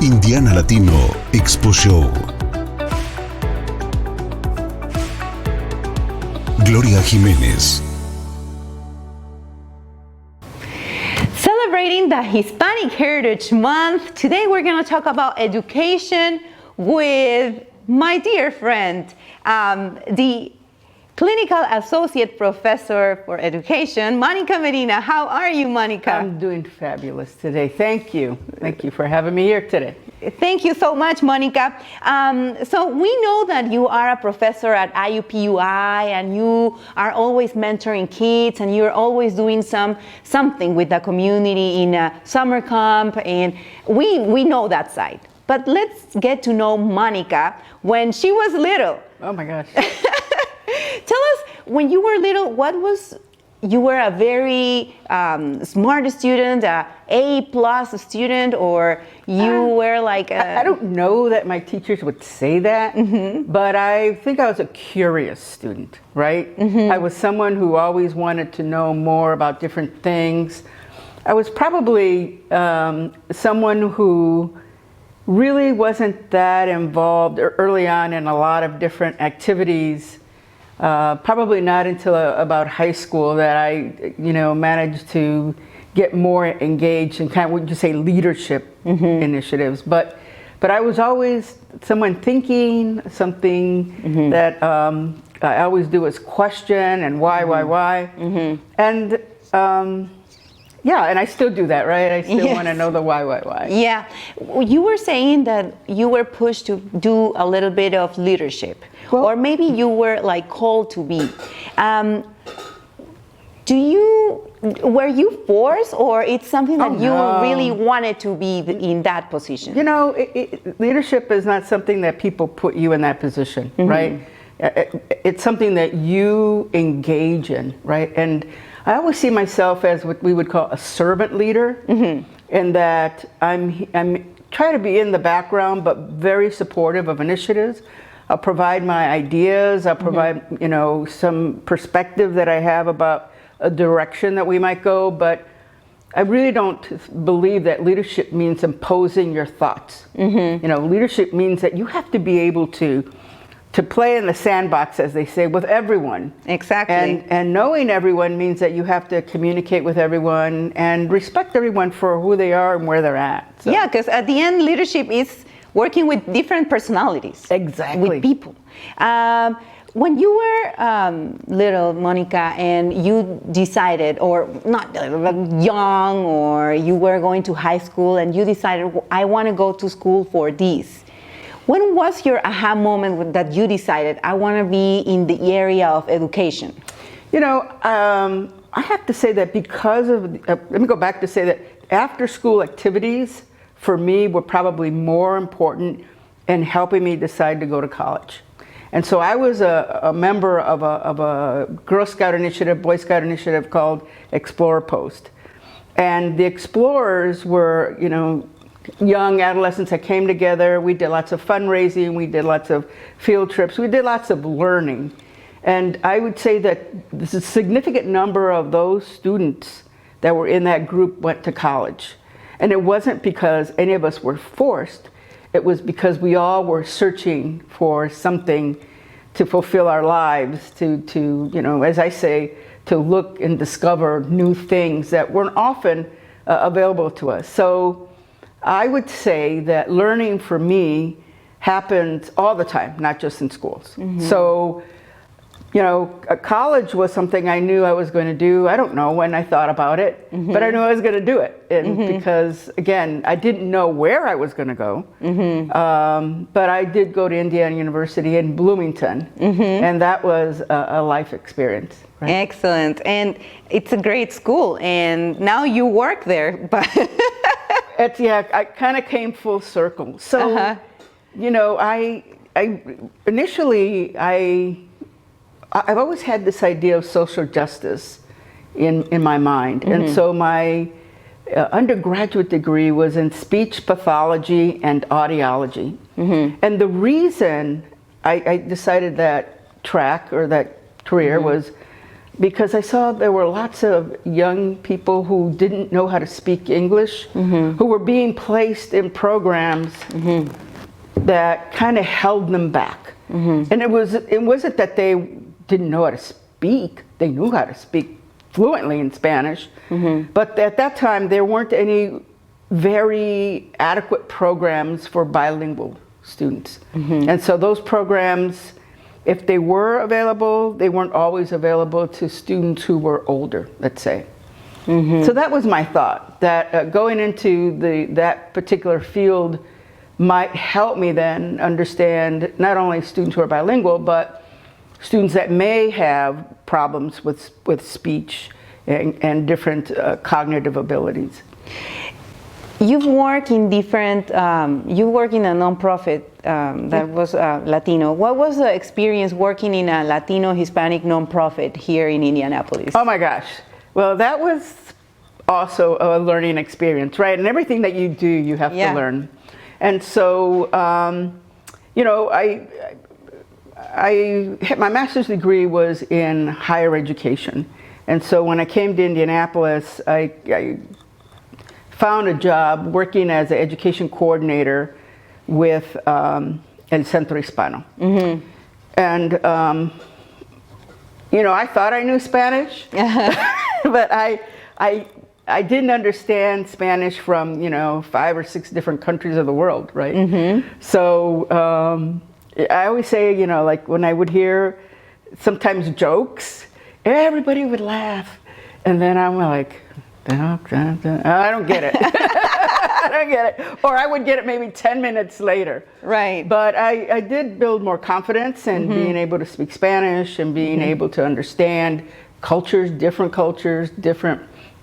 Indiana Latino Expo Show. Gloria Jiménez. Celebrating the Hispanic Heritage Month, today we're going to talk about education with my dear friend, the Clinical Associate Professor for Education, Monica Medina. How are you, Monica? I'm doing fabulous today. Thank you. Thank you for having me here today. Thank you so much, Monica. So we know that you are a professor at IUPUI and you are always mentoring kids and you're always doing something with the community in a summer camp, and we know that side. But let's get to know Monica when she was little. Oh my gosh. Tell us, when you were little, you were a very smart student, a A+ student, or you were like a... I don't know that my teachers would say that, but I think I was a curious student, right? I was someone who always wanted to know more about different things. I was probably someone who really wasn't that involved early on in a lot of different activities. Probably not until about high school that I, managed to get more engaged in kind of, what would you say, leadership initiatives. But I was always someone thinking, something that I always do is question and why. And yeah, and I still do that, right? I still want to know the why. Yeah. You were saying that you were pushed to do a little bit of leadership, or maybe you were like called to be. Were you forced, or it's something that you really wanted to be in that position? Leadership is not something that people put you in that position, right? It's something that you engage in, right? And I always see myself as what we would call a servant leader, in that I'm trying to be in the background, but very supportive of initiatives. I'll provide my ideas. I'll provide, some perspective that I have about a direction that we might go. But I really don't believe that leadership means imposing your thoughts. Leadership means that you have to be able to play in the sandbox, as they say, with everyone. Exactly. And knowing everyone means that you have to communicate with everyone and respect everyone for who they are and where they're at. So. Yeah, because at the end, leadership is working with different personalities. Exactly. With people. When you were little, Monica, and you decided, or not young, or you were going to high school and you decided, I want to go to school for this. When was your aha moment that you decided, I want to be in the area of education? I have to say that because of, let me go back to say that after school activities for me were probably more important in helping me decide to go to college. And so I was a member of a Girl Scout initiative, Boy Scout initiative called Explorer Post. And the Explorers were, young adolescents that came together. We did lots of fundraising, we did lots of field trips, we did lots of learning. And I would say that a significant number of those students that were in that group went to college. And it wasn't because any of us were forced, it was because we all were searching for something to fulfill our lives, to as I say, to look and discover new things that weren't often available to us. So I would say that learning for me happens all the time, not just in schools. So, college was something I knew I was going to do. I don't know when I thought about it, but I knew I was going to do it. And because, again, I didn't know where I was going to go, but I did go to Indiana University in Bloomington, and that was a life experience. Right? Excellent. And it's a great school, and now you work there, but... I kind of came full circle. So, I initially, I've always had this idea of social justice in my mind. And so my undergraduate degree was in speech pathology and audiology. And the reason I decided that track or that career was because I saw there were lots of young people who didn't know how to speak English, who were being placed in programs that kind of held them back. And it wasn't that they didn't know how to speak, they knew how to speak fluently in Spanish, but at that time there weren't any very adequate programs for bilingual students. And so those programs, if they were available, they weren't always available to students who were older, let's say. So that was my thought, that going into that particular field might help me then understand not only students who are bilingual, but students that may have problems with speech and different cognitive abilities. You've worked in different, you work in a nonprofit that was Latino. What was the experience working in a Latino Hispanic nonprofit here in Indianapolis? Oh my gosh. Well, that was also a learning experience, right? And everything that you do, you have to learn. And so, you know, my master's degree was in higher education. And so when I came to Indianapolis, I found a job working as an education coordinator with El Centro Hispano. And, you know, I thought I knew Spanish, but I didn't understand Spanish from, you know, 5 or 6 different countries of the world, right? So I always say, you know, like when I would hear sometimes jokes, everybody would laugh. And then I'm like, I don't get it. I don't get it. Or I would get it maybe 10 minutes later. Right. But I did build more confidence in being able to speak Spanish and being able to understand cultures, different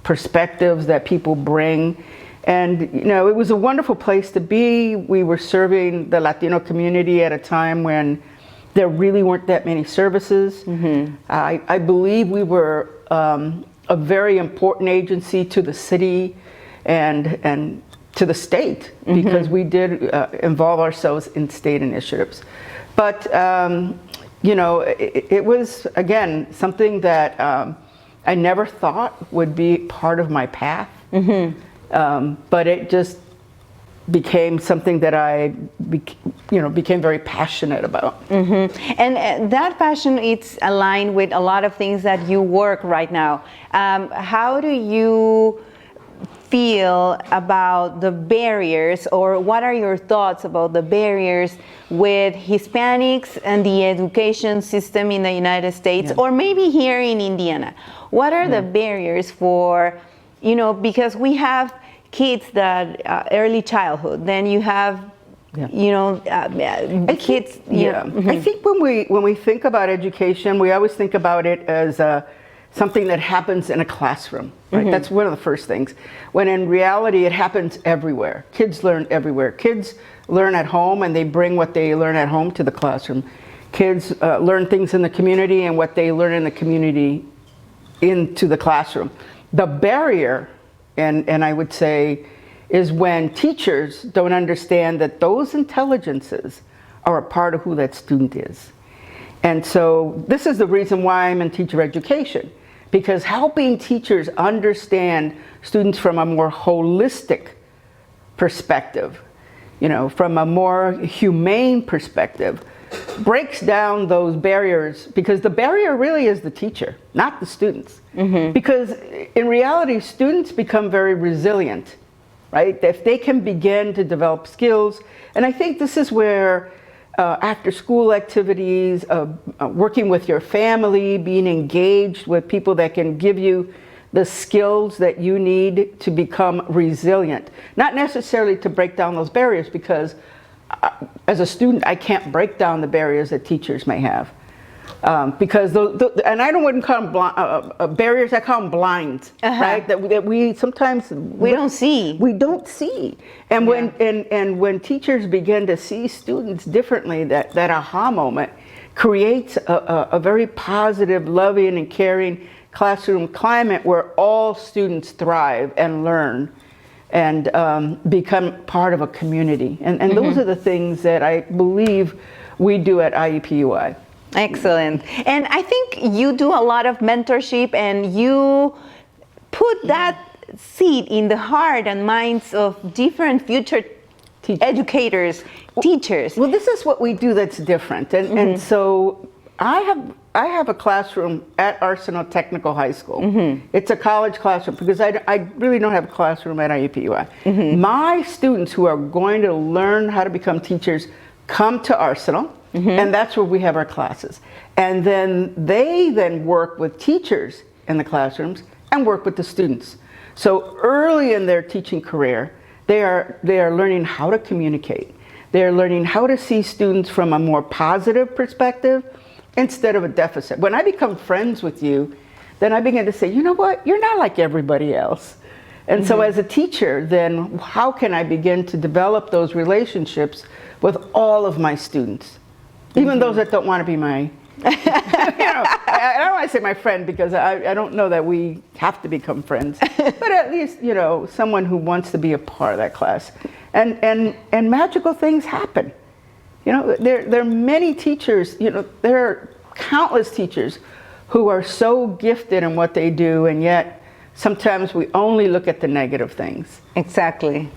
perspectives that people bring. And, you know, it was a wonderful place to be. We were serving the Latino community at a time when there really weren't that many services. I believe we were a very important agency to the city and to the state, because we did involve ourselves in state initiatives. But, you know, it was, again, something that I never thought would be part of my path. But it just became something that I became very passionate about. And that passion, it's aligned with a lot of things that you work right now. How do you feel about the barriers, or what are your thoughts about the barriers with Hispanics and the education system in the United States, or maybe here in Indiana? What are the barriers for, you know, because we have kids that early childhood, then you have you know, kids. I think when we think about education, we always think about it as something that happens in a classroom, right? That's one of the first things. When in reality, it happens everywhere. Kids learn everywhere. Kids learn at home, and they bring what they learn at home to the classroom. Kids learn things in the community, and what they learn in the community into the classroom. The barrier, and I would say, is when teachers don't understand that those intelligences are a part of who that student is. And so this is the reason why I'm in teacher education, because helping teachers understand students from a more holistic perspective, you know, from a more humane perspective, breaks down those barriers, because the barrier really is the teacher, not the students. Because in reality, students become very resilient, right? If they can begin to develop skills. And I think this is where after school activities, working with your family, being engaged with people that can give you the skills that you need to become resilient. Not necessarily to break down those barriers, because as a student, I can't break down the barriers that teachers may have. Because and I wouldn't call them barriers, I call them blinds, right? That we sometimes we don't see. We don't see. And when teachers begin to see students differently, that aha moment creates a very positive, loving, and caring classroom climate where all students thrive and learn and become part of a community. And those are the things that I believe we do at IUPUI. Excellent. And I think you do a lot of mentorship, and you put that seed in the heart and minds of different future educators, teachers. Well, this is what we do that's different. And so I have a classroom at Arsenal Technical High School. It's a college classroom because I really don't have a classroom at IUPUI. My students who are going to learn how to become teachers come to Arsenal, and that's where we have our classes. And then they then work with teachers in the classrooms and work with the students. So early in their teaching career, they are learning how to communicate. They're learning how to see students from a more positive perspective instead of a deficit. When I become friends with you, then I begin to say, you know what, you're not like everybody else. And so as a teacher, then how can I begin to develop those relationships with all of my students? Even those that don't want to be my, I don't want to say my friend because I don't know that we have to become friends, but at least, someone who wants to be a part of that class. And magical things happen. There are many teachers, there are countless teachers who are so gifted in what they do, and yet sometimes we only look at the negative things. Exactly.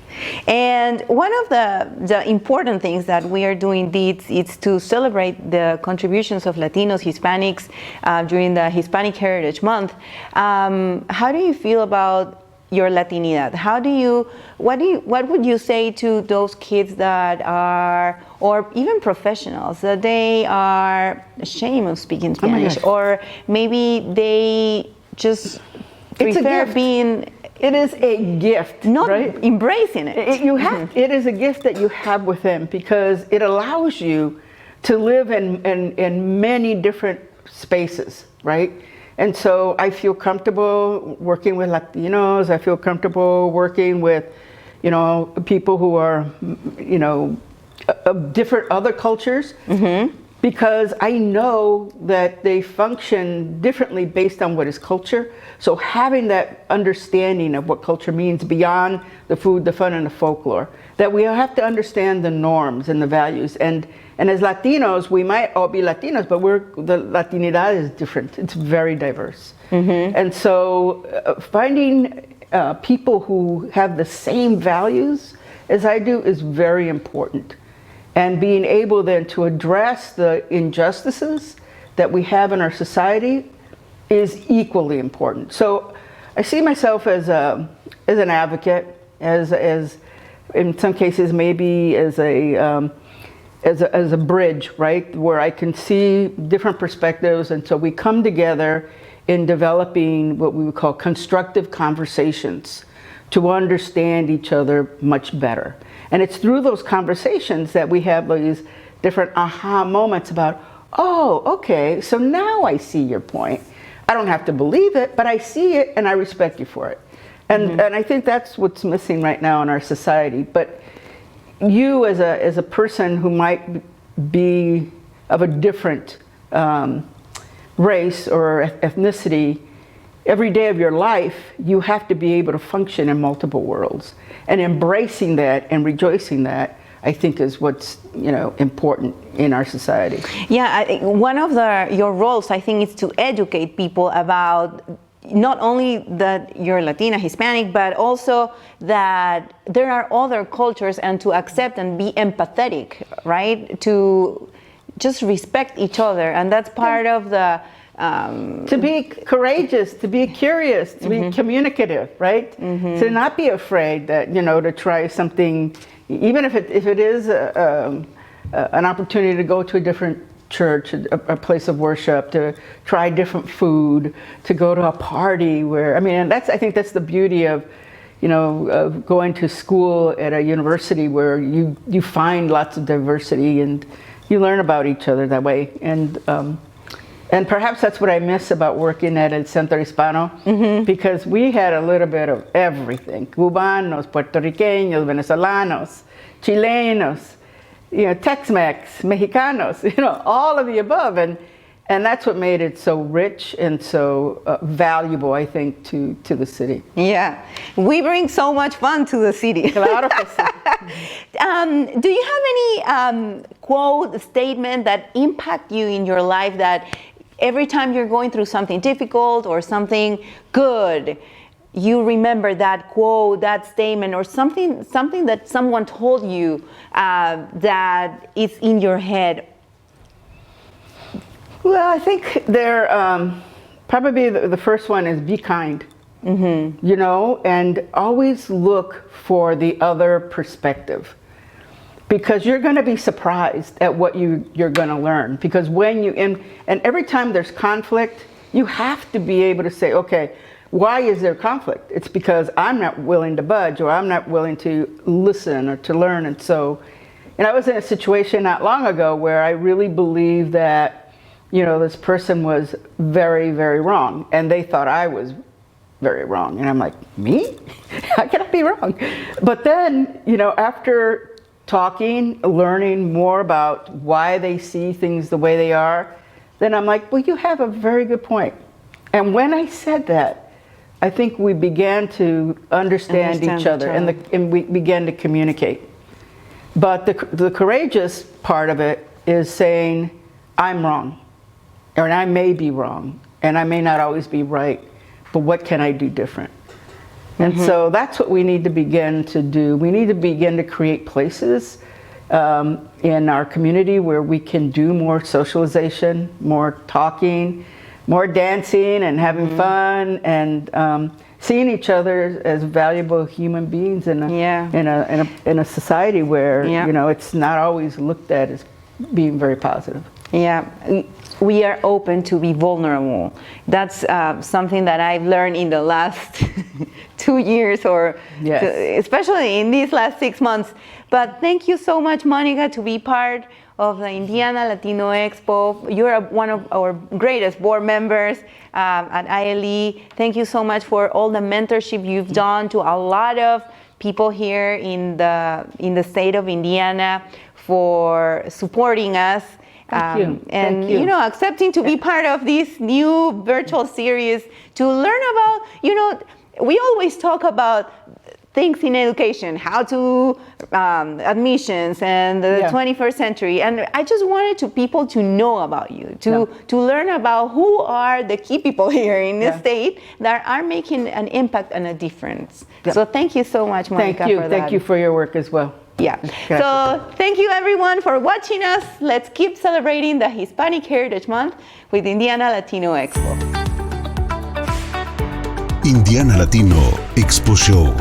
And one of the important things that we are doing is to celebrate the contributions of Latinos, Hispanics during the Hispanic Heritage Month. How do you feel about your Latinidad? What would you say to those kids that are, or even professionals, that they are ashamed of speaking Spanish, or maybe they just prefer being? It is a gift, not right? Embracing it. It is a gift that you have within because it allows you to live in many different spaces, right? And so I feel comfortable working with Latinos. I feel comfortable working with, people who are, of different other cultures, because I know that they function differently based on what is culture. So having that understanding of what culture means beyond the food, the fun, and the folklore, that we have to understand the norms and the values. And as Latinos, we might all be Latinos, but the Latinidad is different. It's very diverse. And so finding people who have the same values as I do is very important. And being able then to address the injustices that we have in our society is equally important. So I see myself as an advocate, as in some cases maybe as a bridge, right, where I can see different perspectives, and so we come together in developing what we would call constructive conversations to understand each other much better. And it's through those conversations that we have these different aha moments about, oh, okay, so now I see your point. I don't have to believe it, but I see it and I respect you for it. And I think that's what's missing right now in our society. But you as a person who might be of a different race or ethnicity, every day of your life, you have to be able to function in multiple worlds. And embracing that and rejoicing that, I think, is what's important in our society. Yeah, one of your roles, I think, is to educate people about not only that you're Latina, Hispanic, but also that there are other cultures, and to accept and be empathetic, right? To just respect each other, and that's part of the to be courageous, to be curious, to be communicative, right? To not be afraid that to try something, even if it is an opportunity to go to a different church, a place of worship, to try different food, to go to a party where and I think that's the beauty of of going to school at a university where you find lots of diversity and you learn about each other that way. And perhaps that's what I miss about working at El Centro Hispano, because we had a little bit of everything: Cubanos, Puerto Ricanos, Venezolanos, Chilenos, Tex-Mex, Mexicanos, all of the above. And that's what made it so rich and so valuable, I think, to the city. Yeah, we bring so much fun to the city. Claro que sí. Do you have any quote, statement that impact you in your life, that every time you're going through something difficult or something good, you remember that quote, that statement, or something that someone told you that is in your head? Well, I think there probably the first one is be kind. Mm-hmm. You know, and always look for the other perspective, because you're going to be surprised at what you're going to learn. Because when you and every time there's conflict, you have to be able to say, okay, why is there conflict? It's because I'm not willing to budge, or I'm not willing to listen or to learn. And so, and I was in a situation not long ago where I really believed that, you know, this person was very, very wrong, and they thought I was very wrong. And I'm like, me? How can I be wrong? But then, you know, after talking, learning more about why they see things the way they are, then I'm like, well, you have a very good point. And when I said that, I think we began to understand each other, and we began to communicate. But the courageous part of it is saying, I'm wrong, or I may be wrong, and I may not always be right, but what can I do different? And so that's what we need to begin to do. We need to begin to create places in our community where we can do more socialization, more talking, more dancing and having fun, and seeing each other as valuable human beings in a society where you know, it's not always looked at as being very positive. Yeah, we are open to be vulnerable. That's something that I've learned in the last 2 years, or especially in these last 6 months. But thank you so much, Monica, to be part of the Indiana Latino Expo. You're one of our greatest board members at ILE. Thank you so much for all the mentorship you've done to a lot of people here in the state of Indiana, for supporting us. And you know, accepting to be part of this new virtual series to learn about, you know, we always talk about things in education, how to admissions and the 21st century, and I just wanted people to know about you, to learn about who are the key people here in this state that are making an impact and a difference. So thank you so much, Monica, for that. Thank you for your work as well. Yeah. So thank you everyone for watching us. Let's keep celebrating the Hispanic Heritage Month with Indiana Latino Expo. Indiana Latino Expo Show.